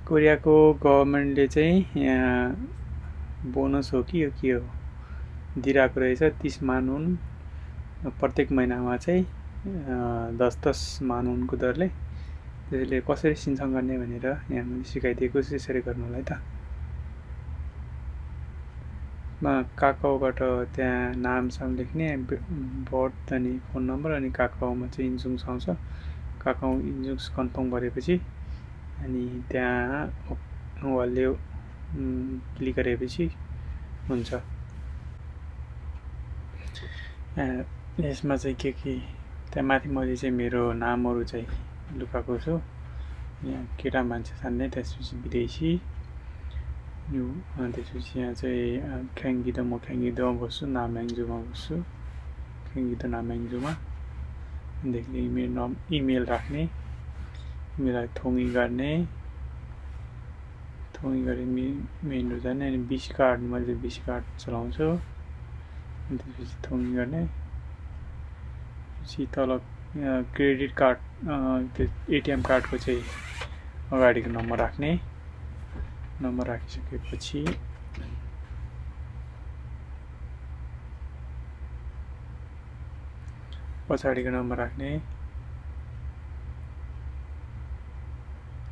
कोरियाको गभर्मेन्टले चाहिँ यहाँ बोनस हो कि यो के हो दिइरहेको रहेछ 30 मानुन प्रत्येक महिनामा चाहिँ 10-10 मानुनको दरले त्यसले कसरी सिन्चन गर्ने भनेर यहाँ मैले सिकाइदिएको छु यसरी गर्नुलाई त काकाओबाट त्यहाँ नामसाम लेख्ने बर्थ अनि फोन नम्बर अनि काकाओमा चाहिँ इन्जुङ्स आउँछ काकाओ इन्जुङ्स कन्फर्म गरेपछि अनि त्यहाँ उहाँले क्लिक गरेपछि हुन्छ यसमा चाहिँ के त्यहाँ माथि मैले चाहिँ मेरो नामहरू चाहिँ लुकाएको छु यहाँ केटा मान्छे छान्ने त्यसपछि विदेशी यो त्यसपछि यहाँ चाहिँ ख्याङ्गिदो म ख्याङ्गिदोमा बस्छु नाम्याङ्जुमा बस्छु ख्याङ्गिदो नाम्याङ्जुमा देखि मेरो इमेल राख्ने इमेललाई थोङी गर्ने मेनु जाने अनि बिस कार्ड मैले 20 कार्ड चलाउँछु अनि त्यसपछि थोङी गर्ने पछि तल क्रेडिट कार्ड त्यो एटिएम कार्डको चाहिँ अगाडिको नम्बर राख्ने नम्बर राखिसकेपछि पछाडिको नम्बर राख्ने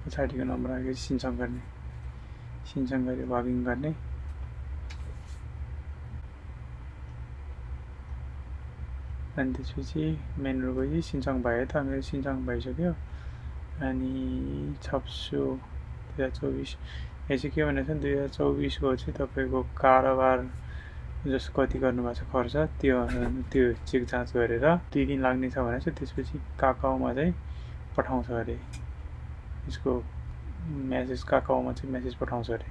पछाडिको नम्बर राखेपछि सिन्चन गर्ने सिन्चन गरी लगिङ गर्ने अनि त्यसपछि मेनुमा गई सिन्चन भयो त मेरो सिन्चन भइसक्यो अनि छप्छु 2024 यो चाहिँ के भनेको छ 2024 को चाहिँ तपाईको कारोबार जस्तो कति गर्नुभएको छ खर्च त्यो चेक जाँच गरेर 2 दिन लाग्ने छ भनेको छ त्यसपछि काकाओमा चाहिँ पठाउँछ अरे यसको मेसेज काकाओमा चाहिँ मेसेज पठाउँछ अरे